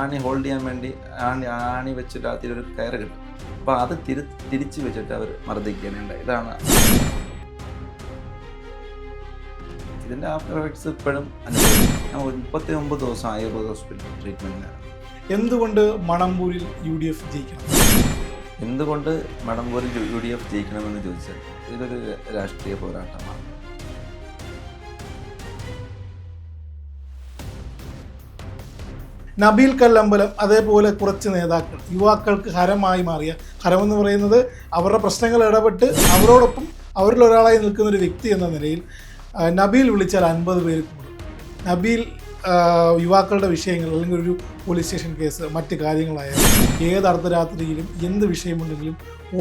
ആണി ഹോൾഡ് ചെയ്യാൻ വേണ്ടി ആണി വെച്ചിട്ട് അതിലൊരു കയറ് കിട്ടും. അപ്പോൾ അത് തിരിച്ച് വെച്ചിട്ട് അവർ മർദ്ദിക്കുകയാണ്. ഇതാണ് ഇതിൻ്റെ ആഫ്റ്റർ എഫക്ട്സ് ഇപ്പോഴും അനുഭവിക്കും. ഞാൻ 39 ദിവസം ആയുർവേദ ഹോസ്പിറ്റൽ ട്രീറ്റ്മെൻറ്റിലാണ്. എന്തുകൊണ്ട് മണമ്പൂരിൽ UDF ജയിക്കണം? എന്തുകൊണ്ട് മണമ്പൂരിൽ UDF ജയിക്കണമെന്ന് ചോദിച്ചാൽ ഇതൊരു രാഷ്ട്രീയ പോരാട്ടമാണ്. നബീൽ കല്ലമ്പലം അതേപോലെ കുറച്ച് നേതാക്കൾ യുവാക്കൾക്ക് ഹരമായി മാറിയ, ഹരമെന്ന് പറയുന്നത് അവരുടെ പ്രശ്നങ്ങൾ ഇടപെട്ട് അവരോടൊപ്പം അവരിൽ ഒരാളായി നിൽക്കുന്ന ഒരു വ്യക്തി എന്ന നിലയിൽ നബീൽ വിളിച്ചാൽ 50 പേര് കൂടും. നബീൽ യുവാക്കളുടെ വിഷയങ്ങൾ അല്ലെങ്കിൽ ഒരു പോലീസ് സ്റ്റേഷൻ കേസ് മറ്റ് കാര്യങ്ങളായാലും ഏത് അർദ്ധരാത്രിയിലും എന്ത് വിഷയമുണ്ടെങ്കിലും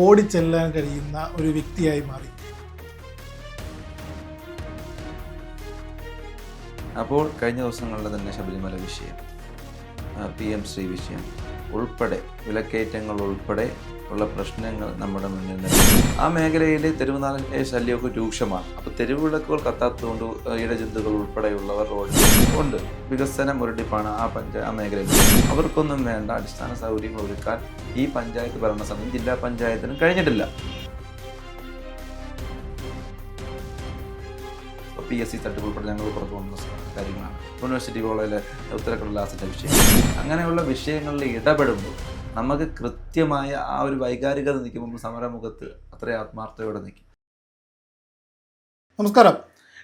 ഓടിച്ചെല്ലാൻ കഴിയുന്ന ഒരു വ്യക്തിയായി മാറി. അപ്പോൾ കഴിഞ്ഞ ദിവസങ്ങളിലെ തന്നെ ശബരിമല വിഷയം, PM ശ്രീ വിഷയം ഉൾപ്പെടെ വിലക്കയറ്റങ്ങൾ ഉൾപ്പെടെ ഉള്ള പ്രശ്നങ്ങൾ നമ്മുടെ മുന്നിൽ നിൽക്കുന്നു. ആ മേഖലയിൽ തെരുവുനാളിൻ്റെ ശല്യമൊക്കെ രൂക്ഷമാണ്. അപ്പോൾ തെരുവ് വിളക്കുകൾ കത്താത്തതുകൊണ്ട് ഇഴജന്തുക്കൾ ഉൾപ്പെടെയുള്ളവർ റോഡിൽ ഉണ്ട്. വികസന മുരടിപ്പാണ് ആ മേഖലയിൽ. അവർക്കൊന്നും വേണ്ട അടിസ്ഥാന സൗകര്യങ്ങൾ ഒരുക്കാൻ ഈ പഞ്ചായത്ത് ഭരണസമിതി ജില്ലാ പഞ്ചായത്തിനും കഴിഞ്ഞിട്ടില്ല. PSC തട്ടിപ്പ് ഉൾപ്പെടെ ഞങ്ങൾ പുറത്തു കൊണ്ടുവന്ന കാര്യങ്ങളാണ്. യൂണിവേഴ്സിറ്റി കോളേജിലെ ഉത്തരക്കടലാസിൻ്റെ വിഷയം, അങ്ങനെയുള്ള വിഷയങ്ങളിൽ ഇടപെടുമ്പോൾ നമുക്ക് കൃത്യമായ ആ ഒരു വൈകാരികത നിൽക്കുമ്പോൾ സമരമുഖത്ത് അത്ര ആത്മാർത്ഥതയോടെ നിൽക്കും. നമസ്കാരം,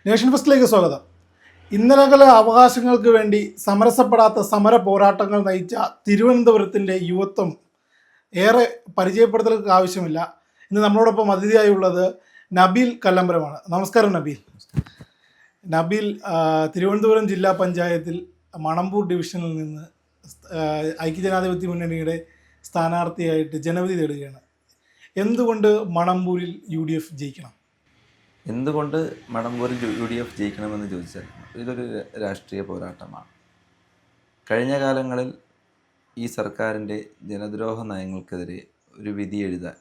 നേഷൻ ഫസ്റ്റിലേക്ക് സ്വാഗതം. ഇന്നലകളെ അവകാശങ്ങൾക്ക് വേണ്ടി സമരസപ്പെടാത്ത സമര പോരാട്ടങ്ങൾ നയിച്ച തിരുവനന്തപുരത്തിൻ്റെ യുവത്വം ഏറെ പരിചയപ്പെടുത്തലുകൾക്ക് ആവശ്യമില്ല. ഇന്ന് നമ്മളോടൊപ്പം അതിഥിയായുള്ളത് നബീൽ കല്ലമ്പലമാണ്. നമസ്കാരം നബീൽ. നബീൽ തിരുവനന്തപുരം ജില്ലാ പഞ്ചായത്തിൽ മണമ്പൂർ ഡിവിഷനിൽ നിന്ന് ഐക്യജനാധിപത്യ മുന്നണിയുടെ സ്ഥാനാർത്ഥിയായിട്ട് ജനവിധി തേടുകയാണ്. എന്തുകൊണ്ട് മണമ്പൂരിൽ UDF ജയിക്കണം? എന്തുകൊണ്ട് മണമ്പൂരിൽ UDF ജയിക്കണമെന്ന് ചോദിച്ചാൽ ഇതൊരു രാഷ്ട്രീയ പോരാട്ടമാണ്. കഴിഞ്ഞ കാലങ്ങളിൽ ഈ സർക്കാരിൻ്റെ ജനദ്രോഹ നയങ്ങൾക്കെതിരെ ഒരു വിധി എഴുതാൻ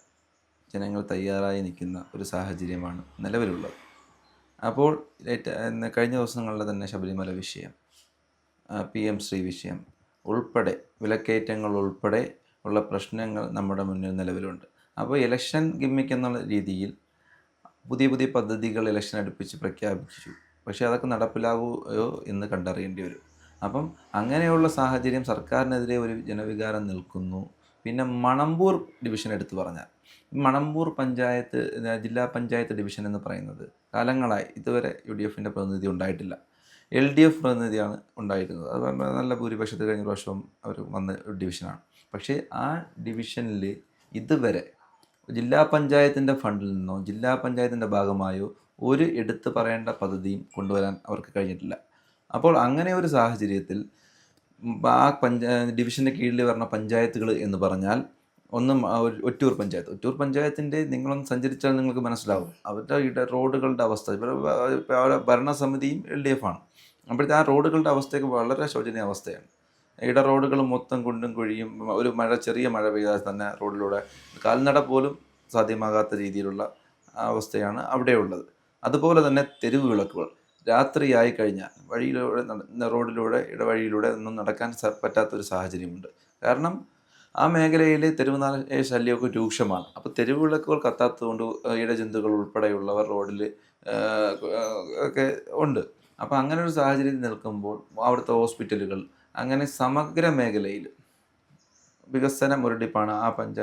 ജനങ്ങൾ തയ്യാറായി നിൽക്കുന്ന ഒരു സാഹചര്യമാണ് നിലവിലുള്ളത്. അപ്പോൾ കഴിഞ്ഞ ദിവസങ്ങളിലെ തന്നെ ശബരിമല വിഷയം, PM ശ്രീ വിഷയം ഉൾപ്പെടെ വിലക്കയറ്റങ്ങൾ ഉൾപ്പെടെ ഉള്ള പ്രശ്നങ്ങൾ നമ്മുടെ മുന്നിൽ നിലവിലുണ്ട്. അപ്പോൾ ഇലക്ഷൻ ഗിമ്മിക്ക് എന്നുള്ള രീതിയിൽ പുതിയ പദ്ധതികൾ ഇലക്ഷൻ അടുപ്പിച്ച് പ്രഖ്യാപിച്ചു. പക്ഷേ അതൊക്കെ നടപ്പിലാകുമോ എന്ന് കണ്ടറിയേണ്ടി വരും. അപ്പം അങ്ങനെയുള്ള സാഹചര്യം സർക്കാരിനെതിരെ ഒരു ജനവികാരം നിൽക്കുന്നു. പിന്നെ മണമ്പൂർ ഡിവിഷൻ എടുത്തു പറഞ്ഞാൽ മണമ്പൂർ പഞ്ചായത്ത് ജില്ലാ പഞ്ചായത്ത് ഡിവിഷൻ എന്ന് പറയുന്നത് കാലങ്ങളായി ഇതുവരെ UDFൻ്റെ പ്രതിനിധി ഉണ്ടായിട്ടില്ല. LDF പ്രതിനിധിയാണ് ഉണ്ടായിരുന്നത്. അത് നല്ല ഭൂരിപക്ഷത്തിൽ കഴിഞ്ഞ പ്രാവശ്യം അവർ വന്ന ഡിവിഷനാണ്. പക്ഷേ ആ ഡിവിഷനിൽ ഇതുവരെ ജില്ലാ പഞ്ചായത്തിൻ്റെ ഫണ്ടിൽ നിന്നോ ജില്ലാ പഞ്ചായത്തിൻ്റെ ഭാഗമായോ ഒരു എടുത്തു പറയേണ്ട പദ്ധതിയും കൊണ്ടുവരാൻ അവർക്ക് കഴിഞ്ഞിട്ടില്ല. അപ്പോൾ അങ്ങനെ ഒരു സാഹചര്യത്തിൽ ആ ഡിവിഷൻ്റെ കീഴിൽ വരുന്ന പഞ്ചായത്തുകൾ എന്ന് പറഞ്ഞാൽ ഒന്നും ഒറ്റൂർ പഞ്ചായത്തിൻ്റെ നിങ്ങളൊന്ന് സഞ്ചരിച്ചാൽ നിങ്ങൾക്ക് മനസ്സിലാവും അവരുടെ റോഡുകളുടെ അവസ്ഥ. ഇവിടെ ഭരണസമിതിയും LDF ആണ്. അപ്പോഴത്തെ ആ റോഡുകളുടെ അവസ്ഥയൊക്കെ വളരെ ശോചനീയ അവസ്ഥയാണ്. റോഡുകൾ മൊത്തം കുണ്ടും കുഴിയും, ഒരു ചെറിയ മഴ പെയ്താൽ തന്നെ റോഡിലൂടെ കാൽനട പോലും സാധ്യമാകാത്ത രീതിയിലുള്ള അവസ്ഥയാണ് അവിടെയുള്ളത്. അതുപോലെ തന്നെ തെരുവ് വിളക്കുകൾ രാത്രിയായി കഴിഞ്ഞാൽ റോഡിലൂടെ ഇടവഴിയിലൂടെ ഒന്നും നടക്കാൻ പറ്റാത്തൊരു സാഹചര്യമുണ്ട്. കാരണം ആ മേഖലയിൽ തെരുവുനാളിൻ്റെ ശല്യമൊക്കെ രൂക്ഷമാണ്. അപ്പോൾ തെരുവ് വിളക്കുകൾ കത്താത്തതുകൊണ്ട് ഇഴജന്തുക്കൾ ഉൾപ്പെടെയുള്ളവർ റോഡിൽ ഒക്കെ ഉണ്ട്. അപ്പോൾ അങ്ങനെ ഒരു സാഹചര്യത്തിൽ നിൽക്കുമ്പോൾ അവിടുത്തെ ഹോസ്പിറ്റലുകൾ, അങ്ങനെ സമഗ്ര മേഖലയിൽ വികസന മുരടിപ്പാണ്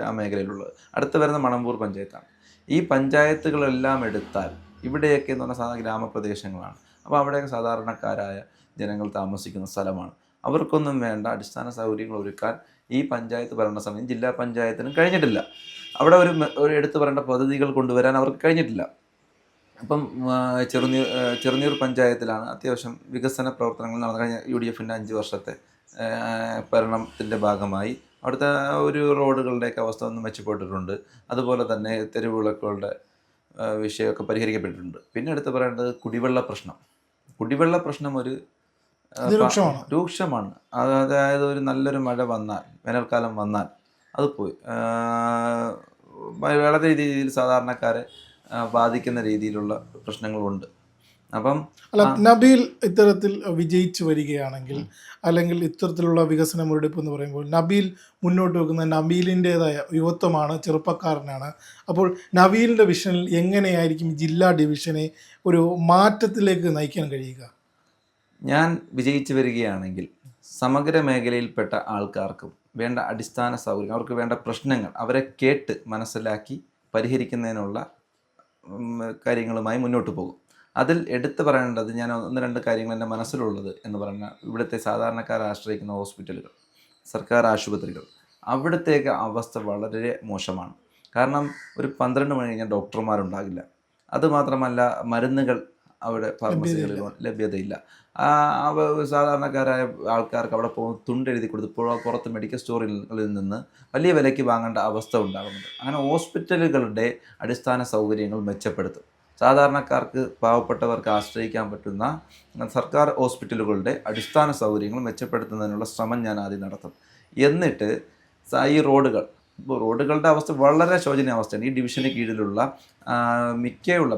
ആ മേഖലയിലുള്ളത്. അടുത്ത് വരുന്ന മണമ്പൂർ പഞ്ചായത്താണ്. ഈ പഞ്ചായത്തുകളെല്ലാം എടുത്താൽ ഇവിടെയൊക്കെ എന്ന് പറഞ്ഞാൽ സാധാരണ ഗ്രാമപ്രദേശങ്ങളാണ്. അപ്പോൾ അവിടെയൊക്കെ സാധാരണക്കാരായ ജനങ്ങൾ താമസിക്കുന്ന സ്ഥലമാണ്. അവർക്കൊന്നും വേണ്ട അടിസ്ഥാന സൗകര്യങ്ങൾ ഒരുക്കാൻ ഈ പഞ്ചായത്ത് ഭരണസമിതി ജില്ലാ പഞ്ചായത്തിനും കഴിഞ്ഞിട്ടില്ല. അവിടെ ഒരു എടുത്തു പറയേണ്ട പദ്ധതികൾ കൊണ്ടുവരാൻ അവർക്ക് കഴിഞ്ഞിട്ടില്ല. അപ്പം ചെറുനീർ പഞ്ചായത്തിലാണ് അത്യാവശ്യം വികസന പ്രവർത്തനങ്ങൾ നടന്നു. കഴിഞ്ഞ UDFൻ്റെ 5 വർഷത്തെ ഭരണത്തിൻ്റെ ഭാഗമായി അവിടുത്തെ ഒരു റോഡുകളുടെയൊക്കെ അവസ്ഥ ഒന്ന് മെച്ചപ്പെട്ടിട്ടുണ്ട്. അതുപോലെ തന്നെ തെരുവ് വിളക്കുകളുടെ വിഷയമൊക്കെ പരിഹരിക്കപ്പെട്ടിട്ടുണ്ട്. പിന്നെ എടുത്ത് പറയേണ്ടത് കുടിവെള്ള പ്രശ്നം ഒരു രൂക്ഷമാണ്. അതായത് ഒരു നല്ലൊരു മഴ വന്നാൽ, വേനൽക്കാലം വന്നാൽ അത് പോയി വളരെ രീതിയിൽ സാധാരണക്കാരെ ബാധിക്കുന്ന രീതിയിലുള്ള പ്രശ്നങ്ങളുണ്ട്. അപ്പം അല്ല, നബീൽ ഇത്തരത്തിൽ വിജയിച്ചു വരികയാണെങ്കിൽ, അല്ലെങ്കിൽ ഇത്തരത്തിലുള്ള വികസന മുരടിപ്പ് എന്ന് പറയുമ്പോൾ നബീൽ മുന്നോട്ട് വെക്കുന്ന നബീലിൻ്റെതായ യുവത്വമാണ്, ചെറുപ്പക്കാരനാണ്. അപ്പോൾ നബീലിൻ്റെ വിഷനിൽ എങ്ങനെയായിരിക്കും ജില്ലാ ഡിവിഷനെ ഒരു മാറ്റത്തിലേക്ക് നയിക്കാൻ കഴിയുക? ഞാൻ വിജയിച്ചു വരികയാണെങ്കിൽ സമഗ്ര മേഖലയിൽപ്പെട്ട ആൾക്കാർക്കും വേണ്ട അടിസ്ഥാന സൗകര്യം, അവർക്ക് വേണ്ട പ്രശ്നങ്ങൾ അവരെ കേട്ട് മനസ്സിലാക്കി പരിഹരിക്കുന്നതിനുള്ള കാര്യങ്ങളുമായി മുന്നോട്ട് പോകും. അതിൽ എടുത്തു പറയേണ്ടത്, ഞാൻ 1-2 കാര്യങ്ങൾ എൻ്റെ മനസ്സിലുള്ളത് എന്ന് പറഞ്ഞാൽ, ഇവിടുത്തെ സാധാരണക്കാർ ആശ്രയിക്കുന്ന ഹോസ്പിറ്റലുകൾ, സർക്കാർ ആശുപത്രികൾ, അവിടുത്തേക്ക് അവസ്ഥ വളരെ മോശമാണ്. കാരണം ഒരു 12 മണി കഴിഞ്ഞാൽ ഡോക്ടർമാരുണ്ടാകില്ല. അതുമാത്രമല്ല, മരുന്നുകൾ അവിടെ ഫാർമസികളിൽ ലഭ്യതയില്ല. സാധാരണക്കാരായ ആൾക്കാർക്ക് അവിടെ തുണ്ടെഴുതി കൊടുത്ത് പുറത്ത് മെഡിക്കൽ സ്റ്റോറുകളിൽ നിന്ന് വലിയ വിലയ്ക്ക് വാങ്ങേണ്ട അവസ്ഥ ഉണ്ടാകുന്നുണ്ട്. അങ്ങനെ ഹോസ്പിറ്റലുകളുടെ അടിസ്ഥാന സൗകര്യങ്ങൾ മെച്ചപ്പെടുത്തും. സാധാരണക്കാർക്ക്, പാവപ്പെട്ടവർക്ക് ആശ്രയിക്കാൻ പറ്റുന്ന സർക്കാർ ഹോസ്പിറ്റലുകളുടെ അടിസ്ഥാന സൗകര്യങ്ങൾ മെച്ചപ്പെടുത്തുന്നതിനുള്ള ശ്രമം ഞാൻ ആദ്യം നടത്തും. എന്നിട്ട് ഈ റോഡുകളുടെ അവസ്ഥ വളരെ ശോചനീയാവസ്ഥയാണ്. ഈ ഡിവിഷന് കീഴിലുള്ള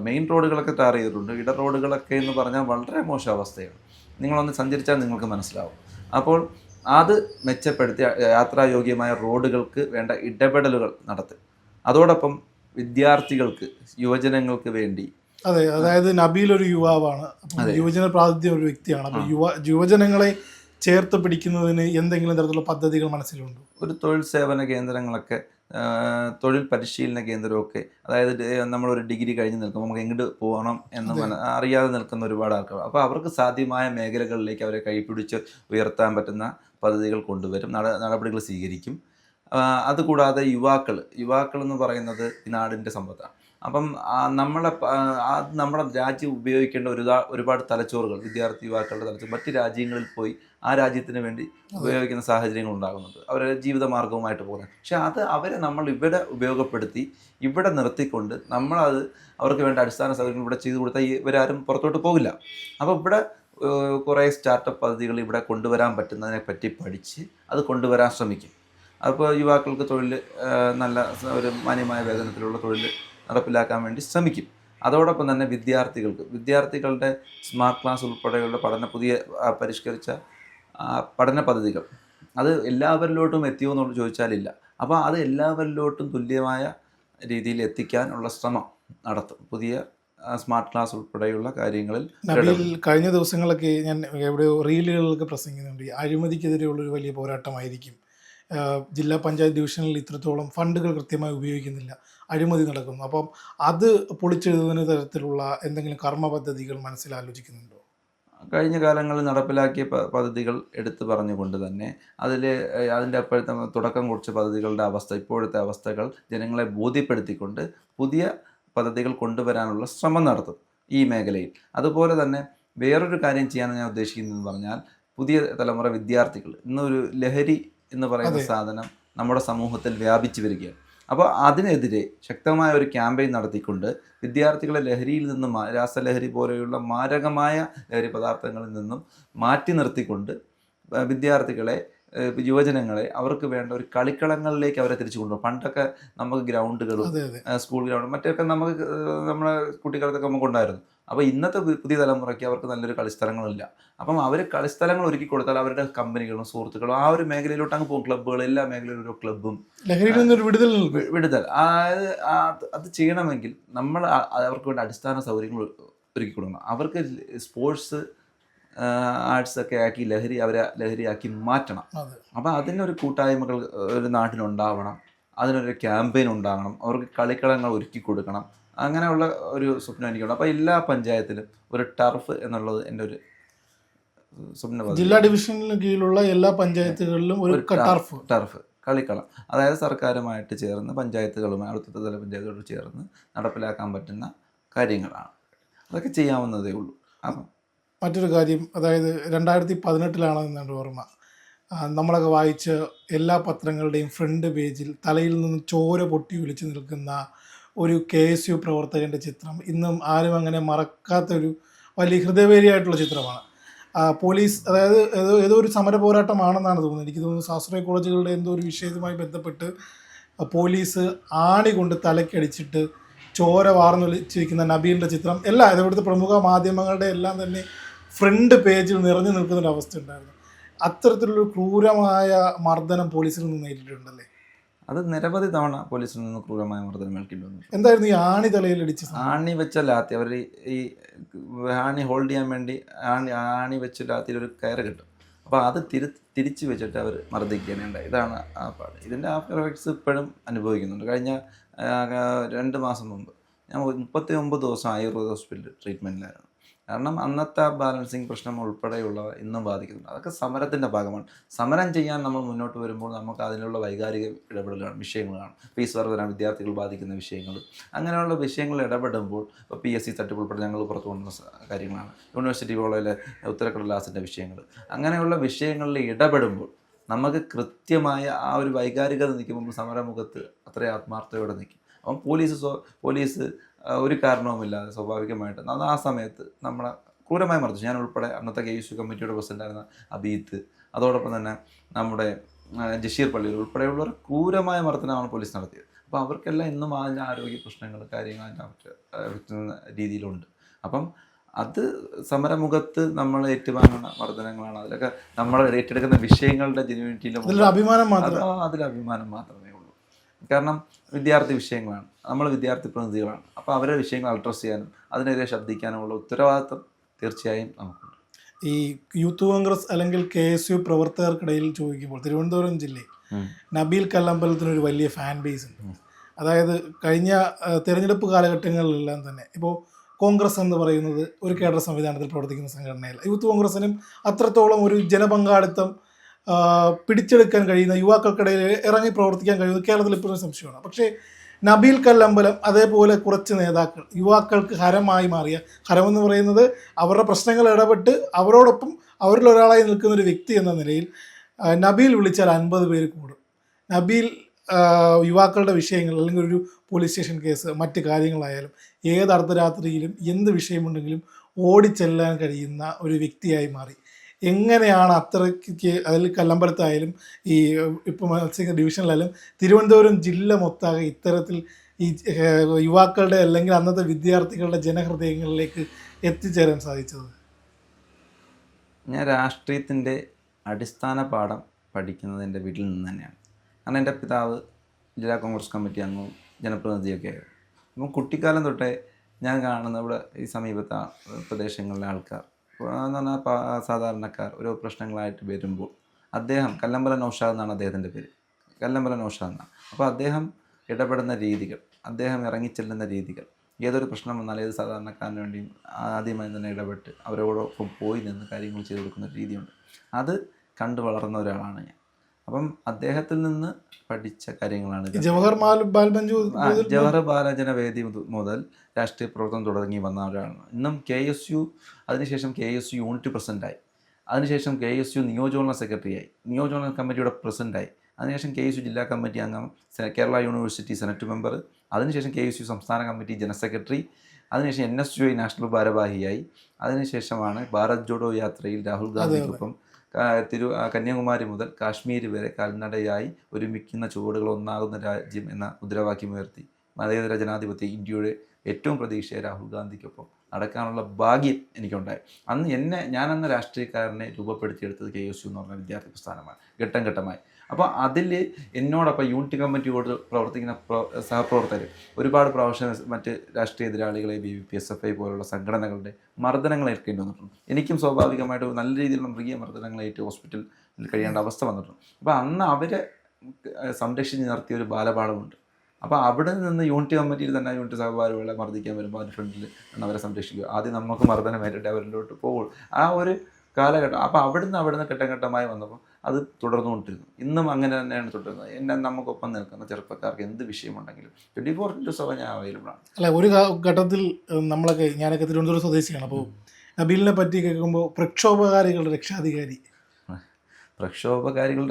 മെയിൻ റോഡുകളൊക്കെ ടാർ ചെയ്തിട്ടുണ്ട്. ഇട റോഡുകളൊക്കെ എന്ന് പറഞ്ഞാൽ വളരെ മോശം അവസ്ഥയാണ്. നിങ്ങളൊന്ന് സഞ്ചരിച്ചാൽ നിങ്ങൾക്ക് മനസ്സിലാവും. അപ്പോൾ അത് മെച്ചപ്പെടുത്തി യാത്രായോഗ്യമായ റോഡുകൾക്ക് വേണ്ട ഇടപെടലുകൾ നടത്തും. അതോടൊപ്പം വിദ്യാർത്ഥികൾക്ക്, യുവജനങ്ങൾക്ക് വേണ്ടി, അതെ, അതായത് നബീൽ ഒരു യുവാവാണ്, യുവജന പ്രാതിനിധ്യം ഒരു വ്യക്തിയാണ്. അപ്പോൾ യുവജനങ്ങളെ ചേർത്ത് പിടിക്കുന്നതിന് എന്തെങ്കിലും തരത്തിലുള്ള പദ്ധതികൾ മനസ്സിലുണ്ടോ? ഒരു തൊഴിൽ സേവന കേന്ദ്രങ്ങളൊക്കെ, തൊഴിൽ പരിശീലന കേന്ദ്രമൊക്കെ, അതായത് നമ്മളൊരു ഡിഗ്രി കഴിഞ്ഞ് നിൽക്കുമ്പോൾ നമുക്ക് എങ്ങോട്ട് പോകണം എന്ന് അറിയാതെ നിൽക്കുന്ന ഒരുപാട് ആൾക്കാർ. അപ്പോൾ അവർക്ക് സാധ്യമായ മേഖലകളിലേക്ക് അവരെ കൈപിടിച്ച് ഉയർത്താൻ പറ്റുന്ന പദ്ധതികൾ കൊണ്ടുവരും, നടപടികൾ സ്വീകരിക്കും. അതുകൂടാതെ യുവാക്കൾ എന്ന് പറയുന്നത് ഈ നാടിൻ്റെ സമ്പത്താണ്. അപ്പം നമ്മുടെ രാജ്യം ഉപയോഗിക്കേണ്ട ഒരുപാട് തലച്ചോറുകൾ, വിദ്യാർത്ഥി യുവാക്കളുടെ തലച്ചോറ് മറ്റ് രാജ്യങ്ങളിൽ പോയി ആ രാജ്യത്തിന് വേണ്ടി ഉപയോഗിക്കുന്ന സാഹചര്യങ്ങൾ ഉണ്ടാകുന്നുണ്ട്. അവരുടെ ജീവിതമാർഗവുമായിട്ട് പോകുന്നത്. പക്ഷെ അവരെ നമ്മൾ ഇവിടെ ഉപയോഗപ്പെടുത്തി, ഇവിടെ നിർത്തിക്കൊണ്ട് അവർക്ക് വേണ്ട അടിസ്ഥാന സൗകര്യങ്ങൾ ഇവിടെ ചെയ്തു കൊടുത്താൽ ഇവരാരും പുറത്തോട്ട് പോകില്ല. അപ്പോൾ ഇവിടെ കുറേ സ്റ്റാർട്ടപ്പ് പദ്ധതികൾ ഇവിടെ കൊണ്ടുവരാൻ പറ്റുന്നതിനെ പറ്റി പഠിച്ച് അത് കൊണ്ടുവരാൻ ശ്രമിക്കും. അപ്പോൾ യുവാക്കൾക്ക് തൊഴിൽ, നല്ല ഒരു മാന്യമായ വേതനത്തിലുള്ള തൊഴിൽ നടപ്പിലാക്കാൻ വേണ്ടി ശ്രമിക്കും. അതോടൊപ്പം തന്നെ വിദ്യാർത്ഥികളുടെ സ്മാർട്ട് ക്ലാസ് ഉൾപ്പെടെയുള്ള പുതിയ പരിഷ്കരിച്ച പഠന പദ്ധതികൾ അത് എല്ലാവരിലോട്ടും എത്തിയോ എന്ന് ചോദിച്ചാലില്ല. അപ്പോൾ അത് എല്ലാവരിലോട്ടും തുല്യമായ രീതിയിൽ എത്തിക്കാനുള്ള ശ്രമം നടത്തും. പുതിയ സ്മാർട്ട് ക്ലാസ് ഉൾപ്പെടെയുള്ള കാര്യങ്ങളിൽ. കഴിഞ്ഞ ദിവസങ്ങളൊക്കെ ഞാൻ എവിടെയോ റീലുകളിലൊക്കെ പ്രസംഗിക്കുന്നുണ്ട്, അഴിമതിക്കെതിരെയുള്ളൊരു വലിയ പോരാട്ടമായിരിക്കും. ജില്ലാ പഞ്ചായത്ത് ഡിവിഷനിൽ ഇത്രത്തോളം ഫണ്ടുകൾ കൃത്യമായി ഉപയോഗിക്കുന്നില്ല, അഴിമതി നടക്കുന്നു. അപ്പം അത് പൊളിച്ചെഴുതുന്ന തരത്തിലുള്ള എന്തെങ്കിലും കർമ്മ പദ്ധതികൾ മനസ്സിലാലോചിക്കുന്നുണ്ടോ? കഴിഞ്ഞ കാലങ്ങളിൽ നടപ്പിലാക്കിയ പദ്ധതികൾ എടുത്തു പറഞ്ഞുകൊണ്ട് തന്നെ അതിൻ്റെ അപ്പോഴത്തെ തുടക്കം കുറിച്ച പദ്ധതികളുടെ ഇപ്പോഴത്തെ അവസ്ഥകൾ ജനങ്ങളെ ബോധ്യപ്പെടുത്തിക്കൊണ്ട് പുതിയ പദ്ധതികൾ കൊണ്ടുവരാനുള്ള ശ്രമം നടത്തും ഈ മേഖലയിൽ. അതുപോലെ തന്നെ വേറൊരു കാര്യം ചെയ്യാൻ ഞാൻ ഉദ്ദേശിക്കുന്നതെന്ന് പറഞ്ഞാൽ, പുതിയ തലമുറ വിദ്യാർത്ഥികൾ ഇന്നൊരു ലഹരി എന്ന് പറയുന്ന സാധനം നമ്മുടെ സമൂഹത്തിൽ വ്യാപിച്ചു വരികയാണ്. അപ്പോൾ അതിനെതിരെ ശക്തമായ ഒരു ക്യാമ്പയിൻ നടത്തിക്കൊണ്ട് വിദ്യാർത്ഥികളെ ലഹരിയിൽ നിന്നും, രാസലഹരി പോലെയുള്ള മാരകമായ ലഹരി പദാർത്ഥങ്ങളിൽ നിന്നും മാറ്റി നിർത്തിക്കൊണ്ട് വിദ്യാർത്ഥികളെ, യുവജനങ്ങളെ അവർക്ക് വേണ്ട ഒരു കളിക്കളങ്ങളിലേക്ക് അവരെ തിരിച്ചു കൊണ്ടുപോകും. പണ്ടൊക്കെ നമുക്ക് ഗ്രൗണ്ടുകളും സ്കൂൾ ഗ്രൗണ്ടും മറ്റൊക്കെ നമ്മളെ കുട്ടിക്കാലത്തൊക്കെ നമുക്കുണ്ടായിരുന്നു. അപ്പോൾ ഇന്നത്തെ പുതിയ തലമുറയ്ക്ക് അവർക്ക് നല്ലൊരു കളിസ്ഥലങ്ങളില്ല. അപ്പം അവർ കളിസ്ഥലങ്ങൾ ഒരുക്കി കൊടുത്താൽ അവരുടെ കമ്പനികളും സുഹൃത്തുക്കളും ആ ഒരു മേഖലയിലോട്ട് അങ്ങ് പോകും. ക്ലബ്ബുകൾ, എല്ലാ മേഖലയിലും ഒരു ക്ലബ്ബും വിടുതൽ. അത് ചെയ്യണമെങ്കിൽ നമ്മൾ അവർക്ക് വേണ്ട അടിസ്ഥാന സൗകര്യങ്ങൾ ഒരുക്കി കൊടുക്കണം. അവർക്ക് സ്പോർട്സ്, ആർട്സൊക്കെ ആക്കി അവരെ ലഹരിയാക്കി മാറ്റണം. അപ്പോൾ അതിനൊരു കൂട്ടായ്മകൾ ഒരു നാട്ടിലുണ്ടാവണം, അതിനൊരു ക്യാമ്പയിൻ ഉണ്ടാകണം, അവർക്ക് കളിക്കളങ്ങൾ ഒരുക്കി കൊടുക്കണം. അങ്ങനെയുള്ള ഒരു സ്വപ്നം എനിക്കുണ്ട്. അപ്പോൾ എല്ലാ പഞ്ചായത്തിലും ഒരു ടർഫ് എന്നുള്ളത് എൻ്റെ ഒരു സ്വപ്ന. ജില്ലാ ഡിവിഷനിന് കീഴിലുള്ള എല്ലാ പഞ്ചായത്തുകളിലും ഒരു ടർഫ് കളിക്കളം, അതായത് സർക്കാരുമായിട്ട് ചേർന്ന് പഞ്ചായത്തുകളുമായി, അടുത്ത തല പഞ്ചായത്തുകളോട് ചേർന്ന് നടപ്പിലാക്കാൻ പറ്റുന്ന കാര്യങ്ങളാണ്. അതൊക്കെ ചെയ്യാവുന്നതേ ഉള്ളൂ. അപ്പം മറ്റൊരു കാര്യം, അതായത് 2018 ഓർമ്മ, നമ്മളൊക്കെ വായിച്ച എല്ലാ പത്രങ്ങളുടെയും ഫ്രണ്ട് പേജിൽ തലയിൽ നിന്ന് ചോര പൊട്ടി ഒലിച്ച് നിൽക്കുന്ന ഒരു KSU പ്രവർത്തകൻ്റെ ചിത്രം ഇന്നും ആരും അങ്ങനെ മറക്കാത്തൊരു വലിയ ഹൃദയവേരിയായിട്ടുള്ള ചിത്രമാണ്. പോലീസ്, അതായത് ഏതോ ഒരു സമര പോരാട്ടമാണെന്നാണ് തോന്നുന്നത്. എനിക്ക് തോന്നുന്നു സ്വാശ്രയ കോളേജുകളുടെ എന്തോ ഒരു വിഷയവുമായി ബന്ധപ്പെട്ട് പോലീസ് ആണി കൊണ്ട് തലക്കടിച്ചിട്ട് ചോര വാർന്നൊലിച്ചിരിക്കുന്ന നബീലിൻ്റെ ചിത്രം എല്ലാം ഇവിടുത്തെ പ്രമുഖ മാധ്യമങ്ങളുടെ എല്ലാം തന്നെ ഫ്രണ്ട് പേജിൽ നിറഞ്ഞു നിൽക്കുന്നൊരവസ്ഥ ഉണ്ടായിരുന്നു. അത്തരത്തിലുള്ള ക്രൂരമായ മർദ്ദനം പോലീസിൽ നിന്ന് നേരിട്ടുണ്ടല്ലേ? അത് നിരവധി തവണ പോലീസിൽ നിന്ന് ക്രൂരമായ മർദ്ദനം കേൾക്കേണ്ടി വന്നു. എന്തായിരുന്നു ഈ ആണി തലയിൽ ഇടിച്ച ആണി വെച്ച ലാത്തി, അവർ ഈ ആണി ഹോൾഡ് ചെയ്യാൻ വേണ്ടി ആണി വെച്ച ലാത്തിയിൽ ഒരു കയറ് കിട്ടും. അപ്പോൾ അത് തിരിച്ച് വെച്ചിട്ട് അവർ മർദ്ദിക്കുകയാണ് ഉണ്ടായി. ഇതാണ് ആ പാട്. ഇതിൻ്റെ ആഫ്റ്റർ എഫക്ട്സ് ഇപ്പോഴും അനുഭവിക്കുന്നുണ്ട്. കഴിഞ്ഞ 2 മാസം മുമ്പ് ഞാൻ 39 ദിവസം ആയുർവേദ ഹോസ്പിറ്റലിൽ ട്രീറ്റ്മെൻറ്റിലായിരുന്നു. കാരണം അന്നത്തെ ബാലൻസിങ് പ്രശ്നം ഉൾപ്പെടെയുള്ളവ ഇന്നും ബാധിക്കുന്നുണ്ട്. അതൊക്കെ സമരത്തിൻ്റെ ഭാഗമാണ്. സമരം ചെയ്യാൻ നമ്മൾ മുന്നോട്ട് വരുമ്പോൾ നമുക്ക് അതിനുള്ള വൈകാരിക ഇടപെടലാണ്, വിഷയങ്ങളാണ്. ഫീസ് വർധന, വിദ്യാർത്ഥികൾ ബാധിക്കുന്ന വിഷയങ്ങൾ, അങ്ങനെയുള്ള വിഷയങ്ങൾ ഇടപെടുമ്പോൾ ഇപ്പോൾ PSC തട്ടിപ്പ് ഉൾപ്പെടെ ഞങ്ങൾ പുറത്തു കൊണ്ടുവന്ന കാര്യങ്ങളാണ്. യൂണിവേഴ്സിറ്റി കോളേജിലെ ഉത്തരക്കടലാസിൻ്റെ വിഷയങ്ങൾ, അങ്ങനെയുള്ള വിഷയങ്ങളിൽ ഇടപെടുമ്പോൾ നമുക്ക് കൃത്യമായ ആ ഒരു വൈകാരികത നിൽക്കുമ്പോൾ സമരമുഖത്ത് അത്രയും ആത്മാർത്ഥതയോടെ നിൽക്കും. അപ്പം പോലീസ് ഒരു കാരണവുമില്ലാതെ സ്വാഭാവികമായിട്ട് ആ സമയത്ത് നമ്മളെ ക്രൂരമായി മർദ്ദിച്ചു. ഞാൻ ഉൾപ്പെടെ അന്നത്തെ KSU കമ്മിറ്റിയുടെ പ്രസിഡൻ്റായിരുന്ന അബീത്ത്, അതോടൊപ്പം തന്നെ നമ്മുടെ ജഷീർ പള്ളിയിൽ ഉൾപ്പെടെയുള്ളവർ ക്രൂരമായ മർദ്ദനമാണ് പോലീസ് നടത്തിയത്. അപ്പോൾ അവർക്കെല്ലാം ഇന്നും അതിൻ്റെ ആരോഗ്യ പ്രശ്നങ്ങൾ, കാര്യങ്ങൾ പറ്റുന്ന രീതിയിലുണ്ട്. അപ്പം അത് സമരമുഖത്ത് നമ്മൾ ഏറ്റുവാങ്ങുന്ന മർദ്ദനങ്ങളാണ്. അതിലൊക്കെ നമ്മൾ ഏറ്റെടുക്കുന്ന വിഷയങ്ങളുടെ ജെന്യൂനിറ്റിയിലും അഭിമാനം അതിൽ അഭിമാനം മാത്രമേ ഉള്ളൂ. കാരണം വിദ്യാർത്ഥി വിഷയങ്ങളാണ്, നമ്മൾ വിദ്യാർത്ഥി പ്രതിനിധികളാണ്. അപ്പോൾ അവരുടെ വിഷയങ്ങൾ അഡ്രസ്സ് ചെയ്യാനും അതിനെതിരെ ശബ്ദിക്കാനുമുള്ള ഉത്തരവാദിത്വം തീർച്ചയായും നമുക്കുണ്ട്. ഈ യൂത്ത് കോൺഗ്രസ് അല്ലെങ്കിൽ KSU പ്രവർത്തകർക്കിടയിൽ ചോദിക്കുമ്പോൾ തിരുവനന്തപുരം ജില്ലയിൽ നബീൽ കല്ലമ്പലത്തിനൊരു വലിയ ഫാൻ ബേസ് ഉണ്ട്. അതായത് കഴിഞ്ഞ തിരഞ്ഞെടുപ്പ് കാലഘട്ടങ്ങളിലെല്ലാം തന്നെ ഇപ്പോൾ കോൺഗ്രസ് എന്ന് പറയുന്നത് ഒരു കേഡർ സംവിധാനത്തിൽ പ്രവർത്തിക്കുന്ന സംഘടനയല്ല. യൂത്ത് കോൺഗ്രസിനും അത്രത്തോളം ഒരു ജനപങ്കാളിത്തം പിടിച്ചെടുക്കാൻ കഴിയുന്ന, യുവാക്കൾക്കിടയിൽ ഇറങ്ങി പ്രവർത്തിക്കാൻ കഴിയുന്നത് കേരളത്തിൽ ഇപ്പോഴും സംശയമാണ്. പക്ഷേ നബീൽ കല്ലമ്പലം അതേപോലെ കുറച്ച് നേതാക്കൾ യുവാക്കൾക്ക് ഹരമായി മാറിയ, ഹരമെന്ന് പറയുന്നത് അവരുടെ പ്രശ്നങ്ങൾ ഇടപെട്ട് അവരോടൊപ്പം അവരിലൊരാളായി നിൽക്കുന്നൊരു വ്യക്തി എന്ന നിലയിൽ നബീൽ വിളിച്ചാൽ 50 പേര് കൂടും. നബീൽ യുവാക്കളുടെ വിഷയങ്ങൾ അല്ലെങ്കിൽ ഒരു പോലീസ് സ്റ്റേഷൻ കേസ്, മറ്റ് കാര്യങ്ങളായാലും ഏത് അർദ്ധരാത്രിയിലും എന്ത് വിഷയമുണ്ടെങ്കിലും ഓടിച്ചെല്ലാൻ കഴിയുന്ന ഒരു വ്യക്തിയായി മാറി. എങ്ങനെയാണ് അത്രയ്ക്ക് അതിൽ കല്ലമ്പലത്തായാലും ഈ ഇപ്പോൾ മത്സ്യ ഡിവിഷനിലായാലും തിരുവനന്തപുരം ജില്ല മൊത്താകെ ഇത്തരത്തിൽ ഈ യുവാക്കളുടെ അല്ലെങ്കിൽ അന്നത്തെ വിദ്യാർത്ഥികളുടെ ജനഹൃദയങ്ങളിലേക്ക് എത്തിച്ചേരാൻ സാധിച്ചത്? ഞാൻ രാഷ്ട്രീയത്തിൻ്റെ അടിസ്ഥാന പാഠം പഠിക്കുന്നത് എൻ്റെ വീട്ടിൽ നിന്ന് തന്നെയാണ്. കാരണം എൻ്റെ പിതാവ് ജില്ലാ കോൺഗ്രസ് കമ്മിറ്റി അംഗവും ജനപ്രതിനിധിയൊക്കെ ആയിരുന്നു. അപ്പം കുട്ടിക്കാലം തൊട്ടേ ഞാൻ കാണുന്ന ഇവിടെ ഈ സമീപത്തെ പ്രദേശങ്ങളിലെ ആൾക്കാർ എന്ന് പറഞ്ഞാൽ സാധാരണക്കാർ ഓരോ പ്രശ്നങ്ങളായിട്ട് വരുമ്പോൾ അദ്ദേഹം, കല്ലമ്പലം നൗഷാദ് എന്നാണ് അദ്ദേഹത്തിൻ്റെ പേര്, കല്ലമ്പലം നൗഷാദ് എന്നാണ്. അപ്പോൾ അദ്ദേഹം ഇടപെടുന്ന രീതികൾ, അദ്ദേഹം ഇറങ്ങിച്ചെല്ലുന്ന രീതികൾ, ഏതൊരു പ്രശ്നം വന്നാൽ ഏത് സാധാരണക്കാരന് വേണ്ടിയും ആദ്യമായി തന്നെ ഇടപെട്ട് അവരോടൊപ്പം പോയി നിന്ന് കാര്യങ്ങൾ ചെയ്തു കൊടുക്കുന്ന രീതിയുണ്ട്. അത് കണ്ടു വളർന്ന ഒരാളാണ് ഞാൻ. അപ്പം അദ്ദേഹത്തിൽ നിന്ന് പഠിച്ച കാര്യങ്ങളാണ്. ജവഹർ ബാലജന വേദി മുതൽ രാഷ്ട്രീയ പ്രവർത്തനം തുടങ്ങി വന്ന ഒരാളാണ്. ഇന്നും KSU, അതിനുശേഷം KSU യൂണിറ്റ് പ്രസിഡൻ്റായി, അതിനുശേഷം KSU നിയോജക സെക്രട്ടറിയായി, നിയോജക കമ്മിറ്റിയുടെ പ്രസിഡൻ്റായി, അതിനുശേഷം KSU ജില്ലാ കമ്മിറ്റി അംഗം, കേരള യൂണിവേഴ്സിറ്റി സെനറ്റ് മെമ്പർ, അതിനുശേഷം KSU സംസ്ഥാന കമ്മിറ്റി ജനറൽ സെക്രട്ടറി, അതിനുശേഷം NSUI നാഷണൽ ഭാരവാഹിയായി, അതിനുശേഷമാണ് ഭാരത് ജോഡോ യാത്രയിൽ രാഹുൽ ഗാന്ധിക്കൊപ്പം കന്യാകുമാരി മുതൽ കാശ്മീർ വരെ കാൽനടയായി ഒരുമിക്കുന്ന ചുവടുകൾ ഒന്നാകുന്ന രാജ്യം എന്ന മുദ്രാവാക്യമുയർത്തി മതേതര ജനാധിപത്യ ഇന്ത്യയുടെ ഏറ്റവും പ്രതീക്ഷയെ രാഹുൽ ഗാന്ധിക്കൊപ്പം നടക്കാനുള്ള ഭാഗ്യം എനിക്കുണ്ടായി. ഞാനന്ന് രാഷ്ട്രീയക്കാരനെ രൂപപ്പെടുത്തിയെടുത്തത് KSU എന്ന് പറഞ്ഞ വിദ്യാർത്ഥി പ്രസ്ഥാനമാണ്, ഘട്ടം ഘട്ടമായി. അപ്പോൾ അതിൽ എന്നോടൊപ്പം യൂണിറ്റ് കമ്മിറ്റിയോട് പ്രവർത്തിക്കുന്ന സഹപ്രവർത്തകർ ഒരുപാട് പ്രൊഫഷണൽസ്, മറ്റ് രാഷ്ട്രീയ എതിരാളികളെ BVP, SFI പോലുള്ള സംഘടനകളുടെ മർദ്ദനങ്ങൾ ഏൽക്കേണ്ടി വന്നിട്ടുണ്ട്. എനിക്കും സ്വാഭാവികമായിട്ട് നല്ല രീതിയിലുള്ള മൃഗീയ മർദ്ദനങ്ങളേറ്റ് ഹോസ്പിറ്റലിൽ കഴിയേണ്ട അവസ്ഥ വന്നിട്ടുണ്ട്. അപ്പോൾ അന്ന് അവരെ സംരക്ഷിച്ച് നിർത്തിയ ഒരു ബാലപാഠമുണ്ട്. അപ്പോൾ അവിടെ നിന്ന് യൂണിറ്റ് കമ്മിറ്റിയിൽ തന്നെ യൂണിറ്റ് സഹപാഠികളെ മർദ്ദിക്കാൻ വരുമ്പോൾ അതിൻ്റെ ഫ്രണ്ടിൽ അവരെ സംരക്ഷിക്കുക. ആദ്യം നമുക്ക് മർദ്ദനം ഏറ്റിട്ട് അവരിലോട്ട് പോകും. ആ ഒരു കാലഘട്ടം. അപ്പോൾ അവിടുന്ന് ഘട്ടം ഘട്ടമായി വന്നപ്പോൾ അത് തുടർന്നുകൊണ്ടിരുന്നു. ഇന്നും അങ്ങനെ തന്നെയാണ് തുടരുന്നത്. നമുക്കൊപ്പം നിൽക്കുന്ന ചെറുപ്പക്കാർക്ക് എന്ത് വിഷയമുണ്ടെങ്കിലും 24/7 ഞാൻ അവൈലബിൾ ആണ്. അല്ല, ഒരു ഘട്ടത്തിൽ ഞാനൊക്കെ തിരുവനന്തപുരം സ്വദേശിയാണ്. അപ്പോൾ നബീലിനെ പറ്റി കേൾക്കുമ്പോൾ പ്രക്ഷോഭകാരികളുടെ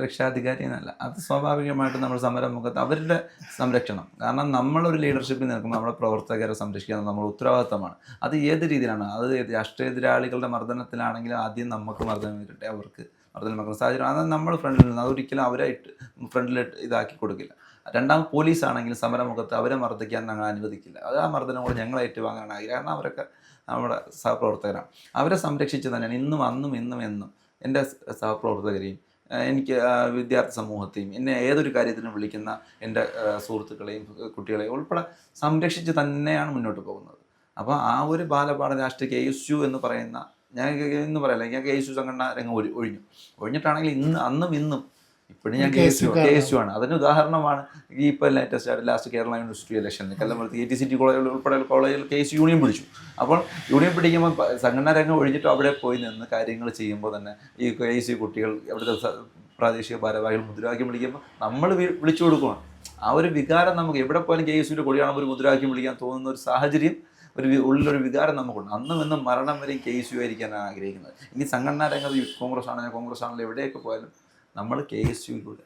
രക്ഷാധികാരി എന്നല്ല, അത് സ്വാഭാവികമായിട്ടും നമ്മൾ സമരമുഖത്ത് അവരുടെ സംരക്ഷണം. കാരണം നമ്മളൊരു ലീഡർഷിപ്പിൽ നിൽക്കുമ്പോൾ നമ്മുടെ പ്രവർത്തകരെ സംരക്ഷിക്കുക നമ്മുടെ ഉത്തരവാദിത്തമാണ്. അത് ഏത് രീതിയിലാണ്, അത് രാഷ്ട്രീയ എതിരാളികളുടെ മർദ്ദനത്തിലാണെങ്കിലും ആദ്യം നമുക്ക് മർദ്ദനം നേരിട്ടെ അവർക്ക് മർദ്ദനം വെക്കുന്ന സാഹചര്യം. അത് നമ്മൾ ഫ്രണ്ടിൽ നിന്ന്, അതൊരിക്കലും അവരായിട്ട് ഫ്രണ്ടിലിട്ട് ഇതാക്കി കൊടുക്കില്ല. രണ്ടാമത് പോലീസാണെങ്കിലും സമരമുഖത്ത് അവരെ മർദ്ദിക്കാൻ ഞങ്ങൾ അനുവദിക്കില്ല. അത് ആ മർദ്ദനം കൂടെ ഞങ്ങൾ ഏറ്റുവാങ്ങാനാണ് ആഗ്രഹം. കാരണം അവരൊക്കെ നമ്മുടെ സഹപ്രവർത്തകരാണ്. അവരെ സംരക്ഷിച്ച് തന്നെയാണ് ഇന്നും അന്നും ഇന്നും എന്നും എൻ്റെ സഹപ്രവർത്തകരെയും എനിക്ക് വിദ്യാർത്ഥി സമൂഹത്തെയും എന്നെ ഏതൊരു കാര്യത്തിനും വിളിക്കുന്ന എൻ്റെ സുഹൃത്തുക്കളെയും കുട്ടികളെയും ഉൾപ്പെടെ സംരക്ഷിച്ച് തന്നെയാണ് മുന്നോട്ട് പോകുന്നത്. അപ്പോൾ ആ ഒരു ബാലപാഠ രാഷ്ട്രീയ KSU എന്ന് പറയുന്ന, ഞാൻ ഇന്ന് പറയല്ല, ഞാൻ KSU സംഘടന രംഗം ഒഴിഞ്ഞിട്ടാണെങ്കിൽ അന്നും ഇന്നും ഇപ്പോഴും ഞാൻ KSU ആണ്. അതിന് ഉദാഹരണമാണ് ഈ ഇപ്പോൾ ലാസ്റ്റ് കേരള യൂണിവേഴ്സിറ്റി ഇലക്ഷനിൽ കല്ലമ്പലത്ത് ATCT കോളേജുകൾ ഉൾപ്പെടെ കോളേജിൽ KSU യൂണിയൻ പിടിച്ചു. അപ്പോൾ യൂണിയൻ പിടിക്കുമ്പോൾ സംഘടനാ രംഗം ഒഴിഞ്ഞിട്ട് അവിടെ പോയി നിന്ന് കാര്യങ്ങൾ ചെയ്യുമ്പോൾ തന്നെ ഈ KSU കുട്ടികൾ അവിടുത്തെ പ്രാദേശിക ഭാരവാഹികൾ മുദ്രാവാക്യം വിളിക്കുമ്പോൾ നമ്മൾ വിളിച്ചു കൊടുക്കുകയാണ്. ആ ഒരു വികാരം നമുക്ക് എവിടെ പോയാലും KSUവിൻ്റെ കൊടിയാകുമ്പോൾ ഒരു മുദ്രാവാക്യം വിളിക്കാൻ തോന്നുന്ന ഒരു സാഹചര്യം, ഉള്ളിലൊരു വികാരം നമുക്കുണ്ട്. അന്നും എന്നും മരണം വരെയും KSU ആയിരിക്കാനാണ് ആഗ്രഹിക്കുന്നത്. ഇനി സംഘടനാ രംഗത്ത് കോൺഗ്രസ് ആണെങ്കിലും എവിടെയൊക്കെ പോയാലും നമ്മൾ KSUവിലൂടെ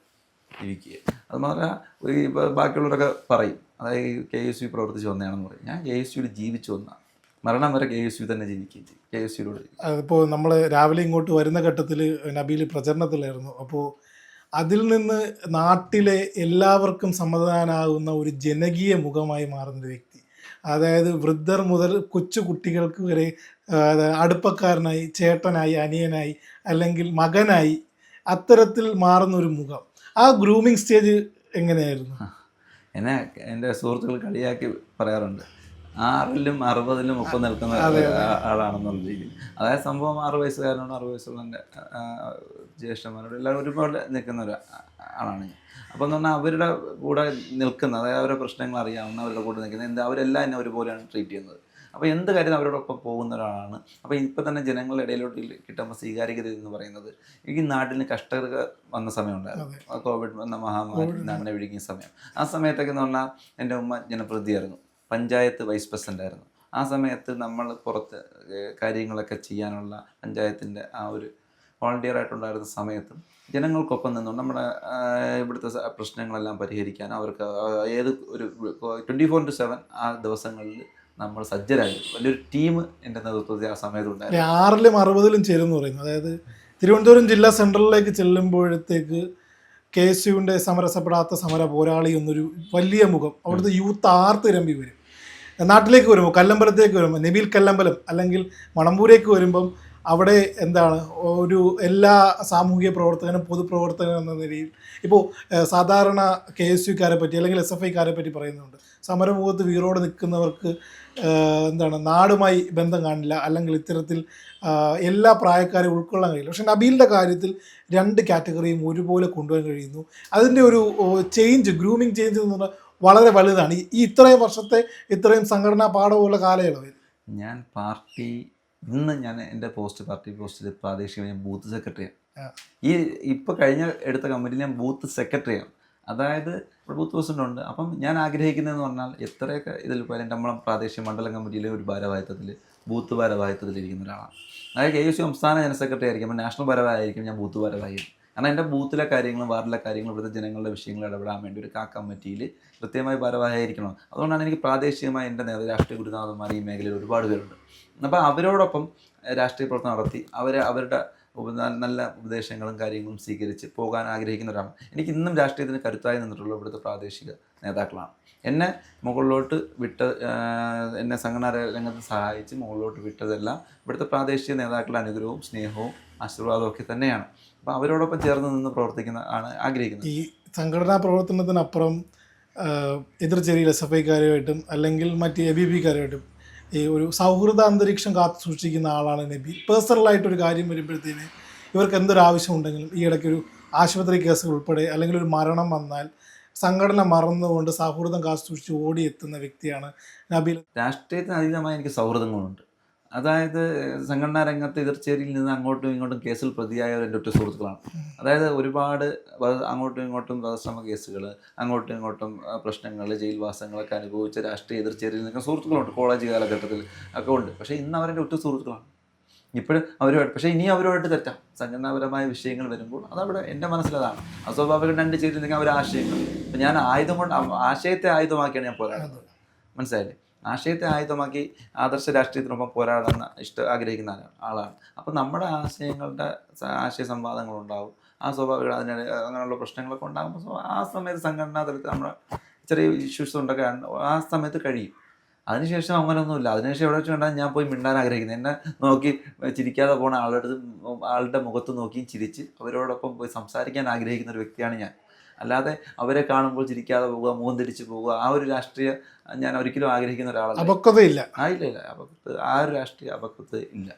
ജീവിക്കുക. അത് മാത്രമല്ല ബാക്കിയുള്ളവരൊക്കെ പറയും, അതായത് KSU പ്രവർത്തിച്ച് വന്നതാണെന്ന് പറയും. ഞാൻ KSUവിൽ ജീവിച്ചു വന്ന മരണം വരെ KSU തന്നെ ജീവിക്കുകയും ചെയ്യും, KSUവിലൂടെ. അതിപ്പോൾ നമ്മൾ രാവിലെ ഇങ്ങോട്ട് വരുന്ന ഘട്ടത്തിൽ നബീൽ പ്രചരണത്തിലായിരുന്നു. അപ്പോൾ അതിൽ നിന്ന് നാട്ടിലെ എല്ലാവർക്കും സമ്മതനാകുന്ന ഒരു ജനകീയ മുഖമായി മാറുന്നൊരു വ്യക്തി, അതായത് വൃദ്ധർ മുതൽ കൊച്ചു കുട്ടികൾക്ക് വരെ അടുപ്പക്കാരനായി, ചേട്ടനായി, അനിയനായി, അല്ലെങ്കിൽ മകനായി അത്തരത്തിൽ മാറുന്നൊരു മുഖം. ആ ഗ്രൂമിങ് സ്റ്റേജ് എങ്ങനെയായിരുന്നു? എന്നെ എൻ്റെ സുഹൃത്തുക്കൾ കളിയാക്കി പറയാറുണ്ട്, 6ലും 60ലും ഒപ്പം നിൽക്കുന്ന ആളാണെന്നുള്ള രീതിയിൽ. അതായത് സംഭവം 6 വയസ്സുകാരനോട് 60 വയസ്സുള്ള എൻ്റെ ജ്യേഷ്ഠന്മാരോട് എല്ലാവരും ഒരുപോലെ നിൽക്കുന്ന ഒരു ആളാണ് ഞാൻ. അപ്പോൾ എന്ന് പറഞ്ഞാൽ അവരുടെ കൂടെ നിൽക്കുന്ന, അതായത് അവരുടെ പ്രശ്നങ്ങൾ അറിയാവുന്ന അവരുടെ കൂടെ നിൽക്കുന്ന അവരെല്ലാം എന്നെ ഒരുപോലെയാണ് ട്രീറ്റ് ചെയ്യുന്നത്. അപ്പോൾ എന്ത് കാര്യം അവരോടൊപ്പം പോകുന്ന ഒരാളാണ്. അപ്പോൾ ഇപ്പോൾ തന്നെ ജനങ്ങളുടെ ഇടയിലോട്ട് കിട്ടുമ്പോൾ സ്വീകാര്യത എന്ന് പറയുന്നത്, ഈ നാട്ടിന് കഷ്ടത വന്ന സമയമുണ്ടായിരുന്നു, കോവിഡ് എന്ന മഹാമാരി നാടിനെ വിഴുങ്ങിയ സമയം. ആ സമയത്തൊക്കെ എന്ന് പറഞ്ഞാൽ എൻ്റെ ഉമ്മ ജനപ്രതിനിധിയായിരുന്നു, പഞ്ചായത്ത് വൈസ് പ്രസിഡൻ്റായിരുന്നു. ആ സമയത്ത് നമ്മൾ പുറത്ത് കാര്യങ്ങളൊക്കെ ചെയ്യാനുള്ള പഞ്ചായത്തിൻ്റെ ആ ഒരു വോളണ്ടിയറായിട്ടുണ്ടായിരുന്ന സമയത്തും ജനങ്ങൾക്കൊപ്പം നിന്നുകൊണ്ട് നമ്മുടെ ഇവിടുത്തെ പ്രശ്നങ്ങളെല്ലാം പരിഹരിക്കാൻ അവർക്ക് ഏത് ഒരു 24/7 ആ ദിവസങ്ങളിൽ നമ്മൾ സജ്ജരായി. വലിയൊരു ടീം എൻ്റെ നേതൃത്വത്തിൽ ആ സമയത്തുണ്ടായിരുന്നു. 6ലും 60ലും ചേരുമെന്ന് പറയുന്നു. അതായത് തിരുവനന്തപുരം ജില്ലാ സെൻട്രലിലേക്ക് ചെല്ലുമ്പോഴത്തേക്ക് KSUവിൻ്റെ സമരസപ്പെടാത്ത സമര പോരാളി എന്നൊരു വലിയ മുഖം അവിടുത്തെ യൂത്ത് ആർത്തിരമ്പി വരും. നാട്ടിലേക്ക് വരുമ്പോൾ, കല്ലമ്പലത്തേക്ക് വരുമ്പോൾ, നബീൽ കല്ലമ്പലം അല്ലെങ്കിൽ മണമ്പൂരേക്ക് വരുമ്പം അവിടെ എന്താണ് ഒരു എല്ലാ സാമൂഹിക പ്രവർത്തകനും പൊതുപ്രവർത്തകനും എന്ന നിലയിൽ ഇപ്പോൾ സാധാരണ KSUക്കാരെ പറ്റി അല്ലെങ്കിൽ SFIക്കാരെ പറ്റി പറയുന്നുണ്ട്, സമരമുഖത്ത് വീറോടെ നിൽക്കുന്നവർക്ക് എന്താണ് നാടുമായി ബന്ധം കാണില്ല, അല്ലെങ്കിൽ ഇത്തരത്തിൽ എല്ലാ പ്രായക്കാരെയും ഉൾക്കൊള്ളാൻ കഴിയില്ല. പക്ഷേ നബീലിൻ്റെ കാര്യത്തിൽ 2 കാറ്റഗറിയും ഒരുപോലെ കൊണ്ടുപോകാൻ കഴിയുന്നു. അതിൻ്റെ ഒരു ചേഞ്ച്, ഗ്രൂമിങ് ചേഞ്ച് എന്ന് പറഞ്ഞാൽ വളരെ വലുതാണ്. ഈ ഇത്രയും വർഷത്തെ ഇത്രയും സംഘടനാ പാഠമുള്ള കാലയളവിൽ ഞാൻ എൻ്റെ പാർട്ടി പോസ്റ്റിൽ പ്രാദേശിക ഞാൻ ബൂത്ത് സെക്രട്ടറിയാണ്. ഇപ്പോൾ കഴിഞ്ഞ എടുത്ത കമ്മിറ്റിയിൽ ഞാൻ ബൂത്ത് സെക്രട്ടറിയാണ്. അതായത് ബൂത്ത് പ്രസിഡന്റ് ഉണ്ട്. അപ്പം ഞാൻ ആഗ്രഹിക്കുന്നതെന്ന് പറഞ്ഞാൽ എത്രയൊക്കെ ഇതിൽ പോയാലും നമ്മളെ പ്രാദേശിക മണ്ഡലം കമ്മിറ്റിയിലെ ഒരു ഭാരവാഹിത്വത്തിൽ, ബൂത്ത് ഭാരവാഹിത്വത്തിൽ ഇരിക്കുന്ന ഒരാളാണ്. അതായത് KSU സംസ്ഥാന ജനറൽ സെക്രട്ടറി ആയിരിക്കും, നാഷണൽ ഭാരവാഹിയായിരിക്കും, ഞാൻ ബൂത്ത് ഭാരവാഹിയും. കാരണം എൻ്റെ ബൂത്തിലെ കാര്യങ്ങളും വാർഡിലെ കാര്യങ്ങളും ഇവിടുത്തെ ജനങ്ങളുടെ വിഷയങ്ങൾ ഇടപെടാൻ വേണ്ടി ഒരു കമ്മിറ്റിയിൽ കൃത്യമായി ഭാരവാഹിയായിരിക്കണം. അതുകൊണ്ടാണ് എനിക്ക് പ്രാദേശികമായി എൻ്റെ രാഷ്ട്രീയ ഗുരുനാഥന്മാർ ഈ മേഖലയിൽ ഒരുപാട് പേരുണ്ട്. അപ്പോൾ അവരോടൊപ്പം രാഷ്ട്രീയ പ്രവർത്തനം നടത്തി അവരുടെ നല്ല ഉപദേശങ്ങളും കാര്യങ്ങളും സ്വീകരിച്ച് പോകാൻ ആഗ്രഹിക്കുന്ന ഒരാളാണ്. എനിക്ക് ഇന്നും രാഷ്ട്രീയത്തിന് കരുത്തായി നിന്നിട്ടുള്ള ഇവിടുത്തെ പ്രാദേശിക നേതാക്കളാണ്. എന്നെ മുകളിലോട്ട് എന്നെ സംഘടനാ രംഗത്ത് സഹായിച്ച് മുകളിലോട്ട് വിട്ടതെല്ലാം ഇവിടുത്തെ പ്രാദേശിക നേതാക്കളുടെ അനുഗ്രഹവും സ്നേഹവും ആശീർവാദവും ഒക്കെ തന്നെയാണ്. അപ്പോൾ അവരോടൊപ്പം ചേർന്ന് നിന്ന് പ്രവർത്തിക്കുന്ന ആണ് ആഗ്രഹിക്കുന്നത്. ഈ സംഘടനാ പ്രവർത്തനത്തിനപ്പുറം എതിർചേരിയിൽ SFIക്കാരുമായിട്ടും അല്ലെങ്കിൽ മറ്റ് ABPക്കാരുമായിട്ടും ഈ ഒരു സൗഹൃദ അന്തരീക്ഷം കാത്തു സൂക്ഷിക്കുന്ന ആളാണ് നബീൽ. പേഴ്സണലായിട്ടൊരു കാര്യം വരുമ്പോഴത്തേന് ഇവർക്ക് എന്തൊരാവശ്യമുണ്ടെങ്കിലും, ഈ ഇടയ്ക്കൊരു ആശുപത്രി കേസുകൾ ഉൾപ്പെടെ അല്ലെങ്കിൽ ഒരു മരണം വന്നാൽ സംഘടന മറന്നുകൊണ്ട് സൗഹൃദം കാത്തു സൂക്ഷിച്ച് ഓടിയെത്തുന്ന വ്യക്തിയാണ് നബീൽ. രാഷ്ട്രീയത്തിന് അതീതമായി എനിക്ക് സൗഹൃദങ്ങളുണ്ട്. അതായത് സംഘടനാ രംഗത്ത് എതിർച്ചേരിയിൽ നിന്ന് അങ്ങോട്ടും ഇങ്ങോട്ടും കേസിൽ പ്രതിയായവർ എൻ്റെ ഒറ്റ സുഹൃത്തുക്കളാണ്. അതായത് ഒരുപാട് അങ്ങോട്ടും ഇങ്ങോട്ടും വധശ്രമ കേസുകൾ, അങ്ങോട്ടും ഇങ്ങോട്ടും പ്രശ്നങ്ങൾ, ജയിൽവാസങ്ങളൊക്കെ അനുഭവിച്ച രാഷ്ട്രീയ എതിർച്ചേരിയിൽ നിൽക്കുന്ന സുഹൃത്തുക്കളുണ്ട്, കോളേജ് കാലഘട്ടത്തിൽ ഒക്കെ ഉണ്ട്. പക്ഷേ ഇന്ന് അവരെൻ്റെ ഒറ്റ സുഹൃത്തുക്കളാണ്. ഇപ്പോഴും അവരുമായിട്ട്, പക്ഷേ ഇനി അവരുമായിട്ട് തെറ്റാം. സംഘടനാപരമായ വിഷയങ്ങൾ വരുമ്പോൾ അതവിടെ എൻ്റെ മനസ്സിലതാണ്. അസ്വാഭാവികം 2 ചേരി നിൽക്കാൻ ഒരു ആശയങ്ങൾ. അപ്പം ഞാൻ ആശയത്തെ ആയുധമാക്കിയാണ് ഞാൻ പോരാടുന്നത്. മനസ്സിലായില്ലേ? ആശയത്തെ ആയുധമാക്കി ആദർശ രാഷ്ട്രീയത്തിനൊപ്പം പോരാടുന്ന ആഗ്രഹിക്കുന്ന ആളാണ്. അപ്പം നമ്മുടെ ആശയ സംവാദങ്ങളുണ്ടാവും. ആ സ്വാഭാവിക അതിന് അങ്ങനെയുള്ള പ്രശ്നങ്ങളൊക്കെ ഉണ്ടാകുമ്പോൾ ആ സമയത്ത് സംഘടനാ തലത്തിൽ നമ്മുടെ ചെറിയ ഇഷ്യൂസ് ഉണ്ടൊക്കെ ആ സമയത്ത് കഴിയും. അതിനുശേഷം അങ്ങനെയൊന്നുമില്ല. അതിനുശേഷം എവിടെ വെച്ച് കണ്ടാൽ ഞാൻ പോയി മിണ്ടാൻ ആഗ്രഹിക്കുന്നത്, എന്നെ നോക്കി ചിരിക്കാതെ പോകുന്ന ആളുടെ മുഖത്ത് നോക്കി ചിരിച്ച് അവരോടൊപ്പം പോയി സംസാരിക്കാൻ ആഗ്രഹിക്കുന്ന ഒരു വ്യക്തിയാണ് ഞാൻ. അല്ലാതെ അവരെ കാണുമ്പോൾ ചിരിക്കാതെ പോവുക, മുഖം തിരിച്ച് പോവുക, ആ ഒരു രാഷ്ട്രീയ ഞാൻ ഒരിക്കലും ആഗ്രഹിക്കുന്ന ഒരാളല്ല. അപക്വതയില്ല. ഇല്ല അപക്വത്ത്, ആ ഒരു രാഷ്ട്രീയ അപക്വത്ത് ഇല്ല.